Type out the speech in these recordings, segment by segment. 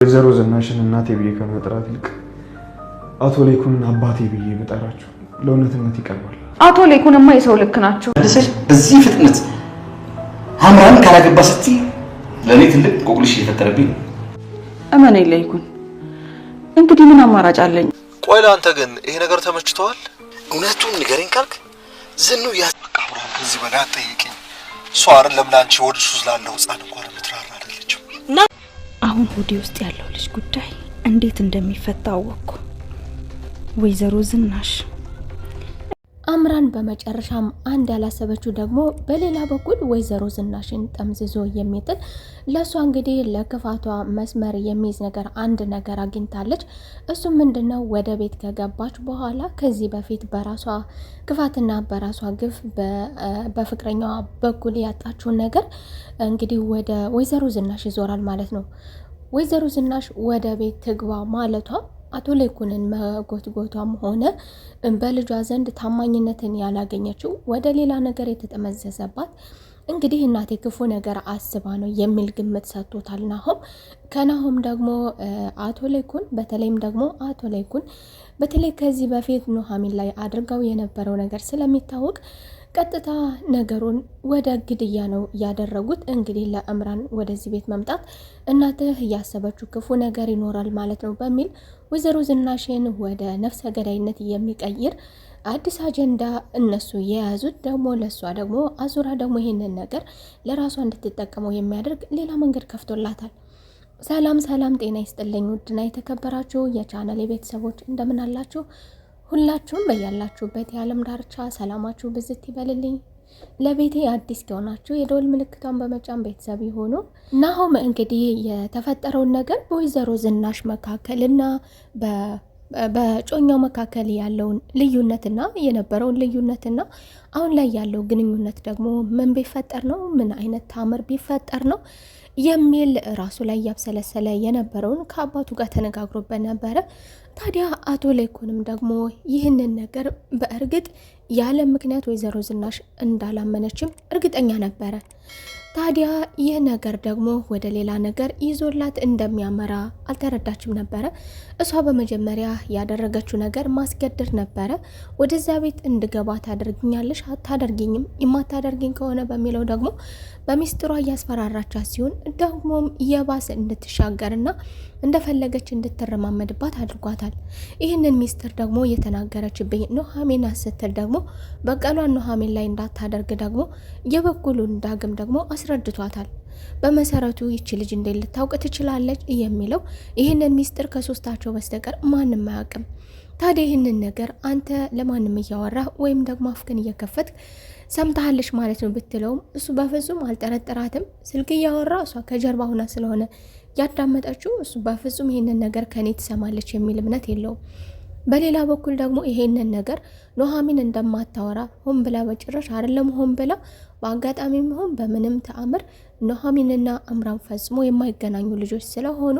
ወይዘሮ ዝናሽን እናቴ ብዬ ከመጥራት ይልቅ አቶ ሌኩንን አባቴ ብዬ ብጠራቸው ለእውነትነት ይቀርባል። አቶ ሌኩንማ የሰው ልክ ናቸው። በዚህ ፍጥነት አምራን ካላገባ ስትይ ለኔ ትልቅ ቆቅልሽ እየፈጠረብኝ ነው። እመነኝ ሌኩን፣ እንግዲህ ምን አማራጭ አለኝ? ቆይ ለአንተ ግን ይሄ ነገር ተመችቷል? እውነቱን ንገረኝ ካልክ ዝኑ ያስቀብራ ከዚህ በላይ አትጠይቂኝ። እሷ አይደለም ለአንቺ ወድሱ ስላለው ህፃን እንኳን ምትራራ አይደለችም። አሁን ሆዴ ውስጥ ያለው ልጅ ጉዳይ እንዴት እንደሚፈታ አወቅኩ። ወይዘሮ ዝናሽ አምራን በመጨረሻም አንድ ያላሰበችው ደግሞ በሌላ በኩል ወይዘሮ ዝናሽን ጠምዝዞ የሚጥል ለሷ እንግዲህ ለክፋቷ መስመር የሚይዝ ነገር አንድ ነገር አግኝታለች። እሱ ምንድነው? ወደ ቤት ከገባች በኋላ ከዚህ በፊት በራሷ ክፋትና በራሷ ግፍ በፍቅረኛዋ በኩል ያጣችውን ነገር እንግዲህ ወደ ወይዘሮ ዝናሽ ይዞራል ማለት ነው። ወይዘሮ ዝናሽ ወደ ቤት ትግባ ማለቷ አቶ ሌኩንን መጎትጎቷም ሆነ በልጇ ዘንድ ታማኝነትን ያላገኘችው ወደ ሌላ ነገር የተጠመዘዘባት እንግዲህ እናቴ ክፉ ነገር አስባ ነው የሚል ግምት ሰጥቶታል ናሆም። ከናሆም ደግሞ አቶ ሌኩን በተለይም ደግሞ አቶ ሌኩን በተለይ ከዚህ በፊት ኑሐሚን ላይ አድርገው የነበረው ነገር ስለሚታወቅ ቀጥታ ነገሩን ወደ ግድያ ነው ያደረጉት። እንግዲህ ለአምራን ወደዚህ ቤት መምጣት እናትህ እያሰበችው ክፉ ነገር ይኖራል ማለት ነው በሚል ወይዘሮ ዝናሽን ወደ ነፍሰ ገዳይነት የሚቀይር አዲስ አጀንዳ እነሱ የያዙት ደግሞ ለሷ ደግሞ አዙራ ደግሞ ይሄንን ነገር ለራሷ እንድትጠቀመው የሚያደርግ ሌላ መንገድ ከፍቶላታል። ሰላም ሰላም፣ ጤና ይስጥልኝ ውድና የተከበራችሁ የቻናሌ ቤተሰቦች እንደምን አላችሁ? ሁላችሁም በያላችሁበት የዓለም ዳርቻ ሰላማችሁ ብዝት ይበልልኝ። ለቤቴ አዲስ ከሆናችሁ የደወል ምልክቷን በመጫን ቤተሰብ ይሁኑ። ናሆም እንግዲህ የተፈጠረውን ነገር በወይዘሮ ዝናሽ መካከልና በጮኛው መካከል ያለውን ልዩነትና የነበረውን ልዩነትና አሁን ላይ ያለው ግንኙነት ደግሞ ምን ቢፈጠር ነው፣ ምን አይነት ታምር ቢፈጠር ነው የሚል ራሱ ላይ ያብሰለሰለ የነበረውን ከአባቱ ጋር ተነጋግሮበት ነበረ። ታዲያ አቶ ሌኩንም ደግሞ ይህንን ነገር በእርግጥ ያለ ምክንያት ወይዘሮ ዝናሽ እንዳላመነችም እርግጠኛ ነበረ። ታዲያ ይህ ነገር ደግሞ ወደ ሌላ ነገር ይዞላት እንደሚያመራ አልተረዳችም ነበረ። እሷ በመጀመሪያ ያደረገችው ነገር ማስገደድ ነበረ። ወደዛ ቤት እንድገባ ታደርግኛለሽ አታደርጊኝም፣ የማታደርጊኝ ከሆነ በሚለው ደግሞ በሚስጥሯ እያስፈራራቻት ሲሆን ደግሞም የባሰ እንድትሻገርና እንደፈለገች እንድትረማመድባት አድርጓታል። ይህንን ሚስጥር ደግሞ የተናገረችብኝ ኑሐሚን ስትል ደግሞ በቀሏን ኑሐሚን ላይ እንዳታደርግ ደግሞ የበኩሉን ዳግም ደግሞ አስረድቷታል። በመሰረቱ ይቺ ልጅ እንዴት ልታውቅ ትችላለች የሚለው ይህንን ሚስጥር ከሶስታቸው በስተቀር ማንም አያውቅም። ታዲያ ይህንን ነገር አንተ ለማንም እያወራህ ወይም ደግሞ አፍክን እየከፈትክ ሰምታለች ማለት ነው ብትለውም እሱ በፍጹም አልጠረጠራትም። ስልክ እያወራ እሷ ከጀርባ ሆና ስለሆነ ያዳመጠችው እሱ በፍጹም ይሄንን ነገር ከኔ ትሰማለች የሚል እምነት የለውም። በሌላ በኩል ደግሞ ይሄንን ነገር ኑሐሚን እንደማታወራ ሆን ብላ በጭራሽ አይደለም ሆን ብላ በአጋጣሚም ሆን በምንም ተአምር ኑሐሚንና አምራን ፈጽሞ የማይገናኙ ልጆች ስለሆኑ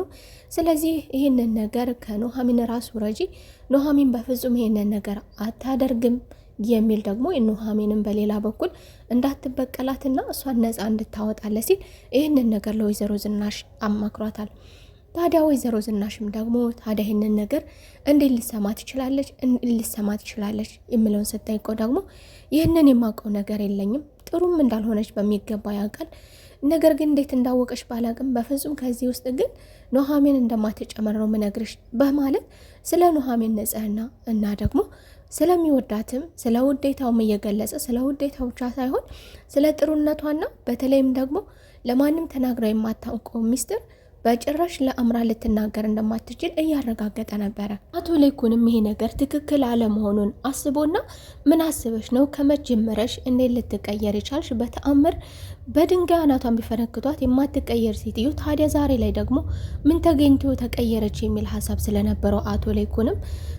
ስለዚህ ይሄንን ነገር ከኑሐሚን ራሱ ረጂ ኑሐሚን በፍጹም ይሄንን ነገር አታደርግም የሚል ደግሞ ኑሐሚንን በሌላ በኩል እንዳትበቀላትና እሷን ነፃ እንድታወጣለት ሲል ይህንን ነገር ለወይዘሮ ዝናሽ አማክሯታል። ታዲያ ወይዘሮ ዝናሽም ደግሞ ታዲያ ይህንን ነገር እንዴት ልሰማ ትችላለች የሚለውን ስጠይቀው ደግሞ ይህንን የማውቀው ነገር የለኝም፣ ጥሩም እንዳልሆነች በሚገባ ያውቃል። ነገር ግን እንዴት እንዳወቀች ባላቅም በፍጹም ከዚህ ውስጥ ግን ኑሐሚን እንደማትጨመረው ምነግርሽ በማለት ስለ ኑሐሚን ንጽህና እና ደግሞ ስለሚወዳትም ስለ ውዴታውም እየገለጸ ስለ ውዴታው ብቻ ሳይሆን ስለ ጥሩነቷና በተለይም ደግሞ ለማንም ተናግራ የማታውቀው ሚስጥር በጭራሽ ለአምራ ልትናገር እንደማትችል እያረጋገጠ ነበረ። አቶ ሌኩንም ይሄ ነገር ትክክል አለመሆኑን አስቦና ምን አስበሽ ነው ከመጀመረሽ እንዴት ልትቀየር ይቻልሽ? በተአምር በድንጋይ አናቷን ቢፈነክቷት የማትቀየር ሴትዮ ታዲያ ዛሬ ላይ ደግሞ ምን ተገኝቶ ተቀየረች የሚል ሀሳብ ስለነበረው አቶ ሌኩንም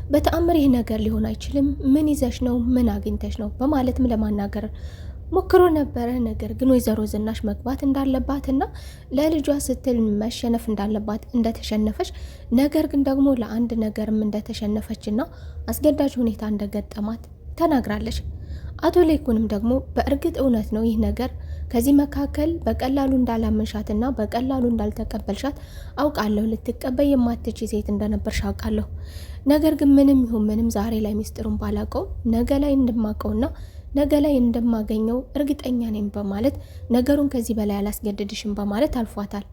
በተአምር ይህ ነገር ሊሆን አይችልም፣ ምን ይዘሽ ነው፣ ምን አግኝተሽ ነው በማለትም ለማናገር ሞክሮ ነበረ። ነገር ግን ወይዘሮ ዝናሽ መግባት እንዳለባትና ለልጇ ስትል መሸነፍ እንዳለባት እንደተሸነፈች፣ ነገር ግን ደግሞ ለአንድ ነገርም እንደተሸነፈችና አስገዳጅ ሁኔታ እንደገጠማት ተናግራለች። አቶ ሌኩንም ደግሞ በእርግጥ እውነት ነው ይህ ነገር ከዚህ መካከል በቀላሉ እንዳላመንሻትና በቀላሉ እንዳልተቀበልሻት አውቃለሁ። ልትቀበይ የማትችይ ሴት እንደነበርሽ አውቃለሁ። ነገር ግን ምንም ይሁን ምንም ዛሬ ላይ ሚስጥሩን ባላውቀው ነገ ላይ እንደማውቀውና ነገ ላይ እንደማገኘው እርግጠኛ ነኝ በማለት ነገሩን ከዚህ በላይ አላስገድድሽም በማለት አልፏታል።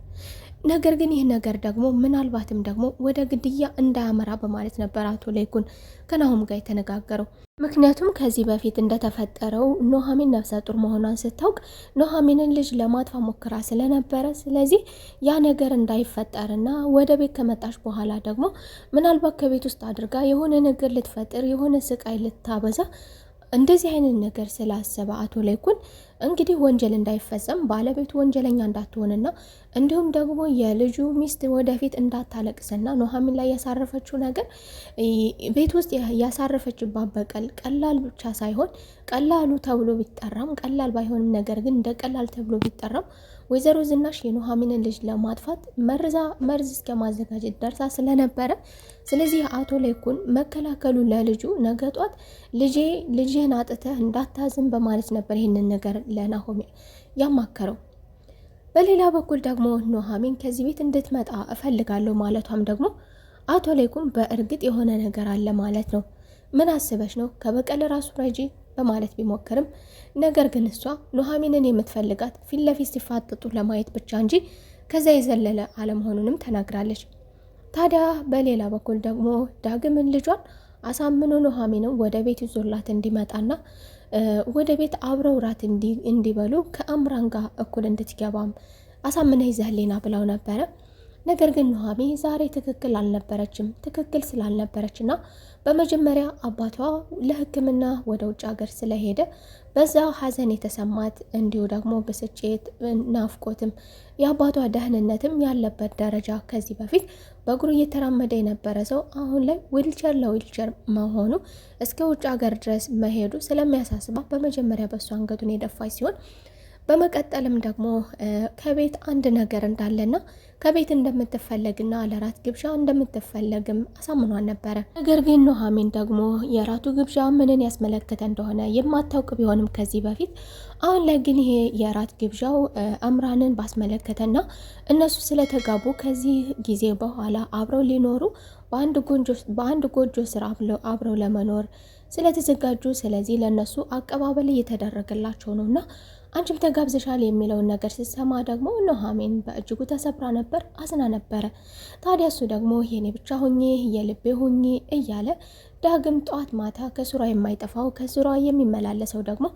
ነገር ግን ይህ ነገር ደግሞ ምናልባትም ደግሞ ወደ ግድያ እንዳያመራ በማለት ነበር አቶ ለይኩን ከናሆም ጋር የተነጋገረው። ምክንያቱም ከዚህ በፊት እንደተፈጠረው ኑሐሚን ነፍሰ ጡር መሆኗን ስታውቅ ኑሐሚንን ልጅ ለማጥፋት ሞክራ ስለነበረ ስለዚህ ያ ነገር እንዳይፈጠርና ወደ ቤት ከመጣች በኋላ ደግሞ ምናልባት ከቤት ውስጥ አድርጋ የሆነ ነገር ልትፈጥር የሆነ ስቃይ ልታበዛ እንደዚህ አይነት ነገር ስላሰበ አቶ ለይኩን እንግዲህ ወንጀል እንዳይፈጸም ባለቤቱ ወንጀለኛ እንዳትሆንና እንዲሁም ደግሞ የልጁ ሚስት ወደፊት እንዳታለቅስና ኑሐሚን ላይ ያሳረፈችው ነገር ቤት ውስጥ ያሳረፈችባት በቀል ቀላል ብቻ ሳይሆን ቀላሉ ተብሎ ቢጠራም ቀላል ባይሆንም ነገር ግን እንደ ቀላል ተብሎ ቢጠራም ወይዘሮ ዝናሽ የኑሐሚንን ልጅ ለማጥፋት መርዝ እስከ ማዘጋጀት ደርሳ ስለነበረ ስለዚህ አቶ ለይኩን መከላከሉ ለልጁ ነገ ጧት ልጅህን አጥተህ እንዳታዝን በማለት ነበር ይህንን ነገር ለናሆም ያማከረው። በሌላ በኩል ደግሞ ኑሐሚን ከዚህ ቤት እንድትመጣ እፈልጋለሁ ማለቷም ደግሞ አቶ ለይኩን በእርግጥ የሆነ ነገር አለ ማለት ነው። ምን አስበሽ ነው ከበቀል ራሱ ረጂ በማለት ቢሞክርም ነገር ግን እሷ ኑሐሚንን የምትፈልጋት ፊት ለፊት ሲፋጠጡ ለማየት ብቻ እንጂ ከዛ የዘለለ አለመሆኑንም ተናግራለች። ታዲያ በሌላ በኩል ደግሞ ዳግምን ልጇን አሳምኖ ኑሐሚንን ወደ ቤት ይዞላት እንዲመጣና ወደ ቤት አብረው ራት እንዲበሉ ከአምራን ጋር እኩል እንድትገባም አሳምነ ይዘህልኝና ብለው ነበረ። ነገር ግን ኑሐሚን ዛሬ ትክክል አልነበረችም። ትክክል ስላልነበረችና በመጀመሪያ አባቷ ለሕክምና ወደ ውጭ ሀገር ስለሄደ በዛ ሐዘን የተሰማት እንዲሁ ደግሞ ብስጭት፣ ናፍቆትም የአባቷ ደህንነትም ያለበት ደረጃ ከዚህ በፊት በእግሩ እየተራመደ የነበረ ሰው አሁን ላይ ዊልቸር ለዊልቸር መሆኑ እስከ ውጭ ሀገር ድረስ መሄዱ ስለሚያሳስባት በመጀመሪያ በእሱ አንገቱን የደፋች ሲሆን በመቀጠልም ደግሞ ከቤት አንድ ነገር እንዳለና ከቤት እንደምትፈለግና ለራት ግብዣ እንደምትፈለግም አሳምኗን ነበረ። ነገር ግን ኑሐሚን ደግሞ የራቱ ግብዣ ምንን ያስመለከተ እንደሆነ የማታውቅ ቢሆንም ከዚህ በፊት አሁን ላይ ግን ይሄ የራት ግብዣው አምራንን ባስመለከተና እነሱ ስለተጋቡ ከዚህ ጊዜ በኋላ አብረው ሊኖሩ በአንድ ጎጆ ስር አብረው ለመኖር ስለተዘጋጁ ስለዚህ ለነሱ አቀባበል እየተደረገላቸው ነውና አንቺም ተጋብዘሻል የሚለውን ነገር ስትሰማ ደግሞ ኑሐሚን በእጅጉ ተሰብራ ነበር፣ አዝና ነበረ። ታዲያ እሱ ደግሞ የኔ ብቻ ሁኚ የልቤ ሁኚ እያለ ዳግም ጧት ማታ ከሱራ የማይጠፋው ከሱራ የሚመላለሰው ደግሞ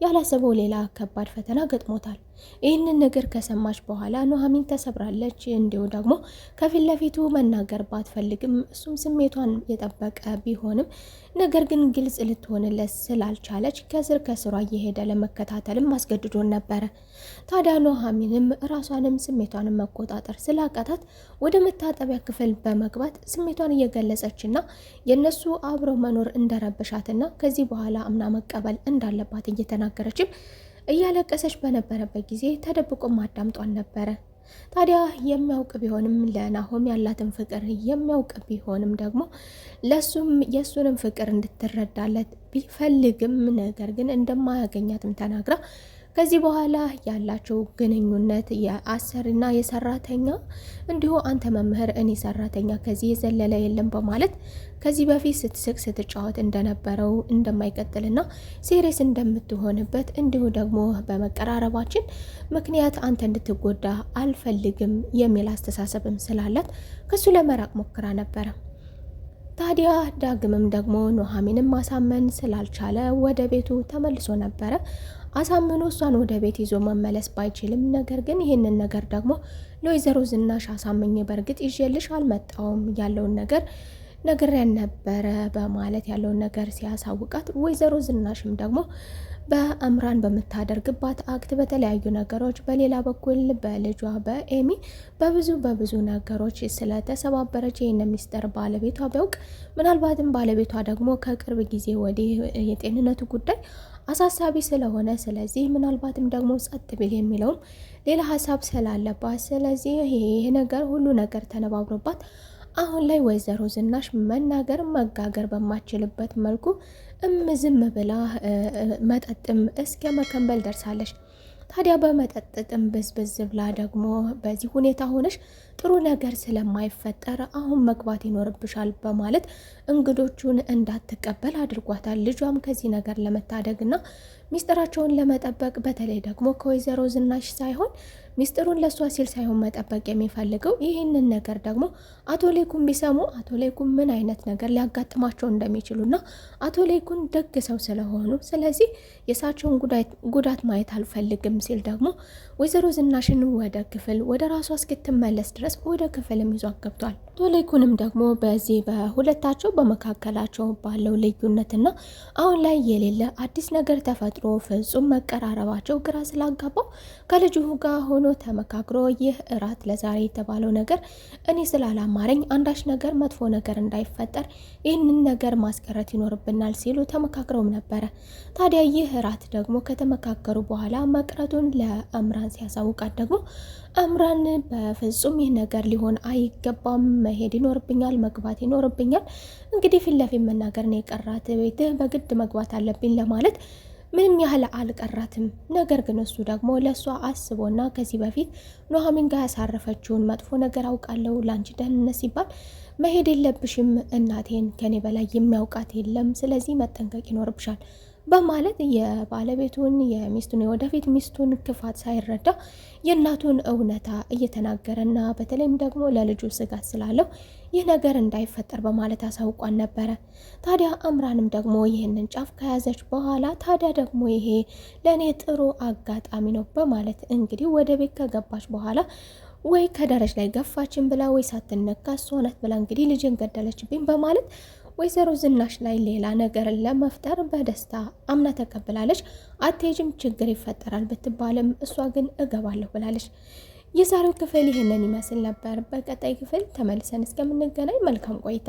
ያላሰበው ሌላ ከባድ ፈተና ገጥሞታል። ይህንን ነገር ከሰማች በኋላ ኑሐሚን ተሰብራለች። እንዲሁ ደግሞ ከፊት ለፊቱ መናገር ባትፈልግም እሱም ስሜቷን የጠበቀ ቢሆንም ነገር ግን ግልጽ ልትሆንለት ስላልቻለች ከስሯ እየሄደ ለመከታተልም አስገድዶን ነበረ። ታዲያ ኑሐሚንም ራሷንም ስሜቷንም መቆጣጠር ስላቃታት ወደ መታጠቢያ ክፍል በመግባት ስሜቷን እየገለጸችና የነሱ አብረው መኖር እንደረበሻትና ከዚህ በኋላ አምና መቀበል እንዳለባት እየተናገረችም እያለቀሰች በነበረበት ጊዜ ተደብቆም አዳምጧን ነበረ። ታዲያ የሚያውቅ ቢሆንም ለናሆም ያላትን ፍቅር የሚያውቅ ቢሆንም ደግሞ ለሱም የሱንም ፍቅር እንድትረዳለት ቢፈልግም ነገር ግን እንደማያገኛትም ተናግራ ከዚህ በኋላ ያላቸው ግንኙነት የአሰሪና የሰራተኛ እንዲሁ አንተ መምህር እኔ ሰራተኛ ከዚህ የዘለለ የለም በማለት ከዚህ በፊት ስትስቅ ስትጫወት እንደነበረው እንደማይቀጥልና ሴሪየስ እንደምትሆንበት እንዲሁ ደግሞ በመቀራረባችን ምክንያት አንተ እንድትጎዳ አልፈልግም የሚል አስተሳሰብም ስላላት ከሱ ለመራቅ ሞክራ ነበረ። ታዲያ ዳግምም ደግሞ ኑሐሚንን ማሳመን ስላልቻለ ወደ ቤቱ ተመልሶ ነበረ። አሳምኖ እሷን ወደ ቤት ይዞ መመለስ ባይችልም ነገር ግን ይህንን ነገር ደግሞ ለወይዘሮ ዝናሽ አሳምኜ በእርግጥ ይዤልሽ አልመጣውም ያለውን ነገር ነግሬያን ነበረ በማለት ያለውን ነገር ሲያሳውቃት ወይዘሮ ዝናሽም ደግሞ በአምራን በምታደርግባት አክት በተለያዩ ነገሮች በሌላ በኩል በልጇ በኤሚ በብዙ ነገሮች ስለተሰባበረች ይህን ሚስጥር ባለቤቷ ቢያውቅ ምናልባትም ባለቤቷ ደግሞ ከቅርብ ጊዜ ወዲህ የጤንነቱ ጉዳይ አሳሳቢ ስለሆነ ስለዚህ ምናልባትም ደግሞ ጸጥ ቢል የሚለውም ሌላ ሀሳብ ስላለባት ስለዚህ ይሄ ነገር ሁሉ ነገር ተነባብሮባት አሁን ላይ ወይዘሮ ዝናሽ መናገር መጋገር በማችልበት መልኩ ዝም ብላ መጠጥም እስከ መከንበል ደርሳለች። ታዲያ በመጠጥ ጥንብዝብዝ ብላ ደግሞ በዚህ ሁኔታ ሆነሽ ጥሩ ነገር ስለማይፈጠር አሁን መግባት ይኖርብሻል በማለት እንግዶቹን እንዳትቀበል አድርጓታል። ልጇም ከዚህ ነገር ለመታደግና ሚስጥራቸውን ለመጠበቅ በተለይ ደግሞ ከወይዘሮ ዝናሽ ሳይሆን ሚስጥሩን ለሷ ሲል ሳይሆን መጠበቅ የሚፈልገው ይህንን ነገር ደግሞ አቶ ሌኩን ቢሰሙ አቶ ሌኩን ምን አይነት ነገር ሊያጋጥማቸው እንደሚችሉና አቶ ሌኩን ደግ ሰው ስለሆኑ ስለዚህ የእሳቸውን ጉዳት ማየት አልፈልግም ሲል ደግሞ ወይዘሮ ዝናሽን ወደ ክፍል ወደ ራሷ እስክትመለስ ድረስ ወደ ክፍልም ይዟት ገብቷል። አቶ ሌኩንም ደግሞ በዚህ በሁለታቸው በመካከላቸው ባለው ልዩነትና አሁን ላይ የሌለ አዲስ ነገር ተፈጥሮ ፍጹም መቀራረባቸው ግራ ስላጋባው ከልጁ ጋር ሆኖ ተመካክሮ ይህ እራት ለዛሬ የተባለው ነገር እኔ ስላላማረኝ አንዳች ነገር መጥፎ ነገር እንዳይፈጠር ይህንን ነገር ማስቀረት ይኖርብናል ሲሉ ተመካክረውም ነበረ። ታዲያ ይህ እራት ደግሞ ከተመካከሩ በኋላ መቅረቱን ለአምራን ሲያሳውቃት ደግሞ አምራን በፍጹም ይህ ነገር ሊሆን አይገባም፣ መሄድ ይኖርብኛል፣ መግባት ይኖርብኛል፣ እንግዲህ ፊት ለፊት መናገር ነው የቀራት፣ ቤትህ በግድ መግባት አለብኝ ለማለት ምንም ያህል አልቀራትም። ነገር ግን እሱ ደግሞ ለእሷ አስቦና ከዚህ በፊት ኑሐሚን ጋር ያሳረፈችውን መጥፎ ነገር አውቃለሁ፣ ለአንቺ ደህንነት ሲባል መሄድ የለብሽም፣ እናቴን ከኔ በላይ የሚያውቃት የለም፣ ስለዚህ መጠንቀቅ ይኖርብሻል በማለት የባለቤቱን የሚስቱን የወደፊት ሚስቱን ክፋት ሳይረዳ የእናቱን እውነታ እየተናገረና በተለይም ደግሞ ለልጁ ስጋት ስላለው ይህ ነገር እንዳይፈጠር በማለት አሳውቋን ነበረ። ታዲያ አምራንም ደግሞ ይህንን ጫፍ ከያዘች በኋላ ታዲያ ደግሞ ይሄ ለእኔ ጥሩ አጋጣሚ ነው በማለት እንግዲህ ወደ ቤት ከገባች በኋላ ወይ ከደረጃ ላይ ገፋችን ብላ ወይ ሳትነካ እሷ ናት ብላ እንግዲህ ልጅን ገደለችብኝ በማለት ወይዘሮ ዝናሽ ላይ ሌላ ነገር ለመፍጠር በደስታ አምና ተቀብላለች። አትሄጂም ችግር ይፈጠራል ብትባልም እሷ ግን እገባለሁ ብላለች። የዛሬው ክፍል ይህንን ይመስል ነበር። በቀጣይ ክፍል ተመልሰን እስከምንገናኝ መልካም ቆይታ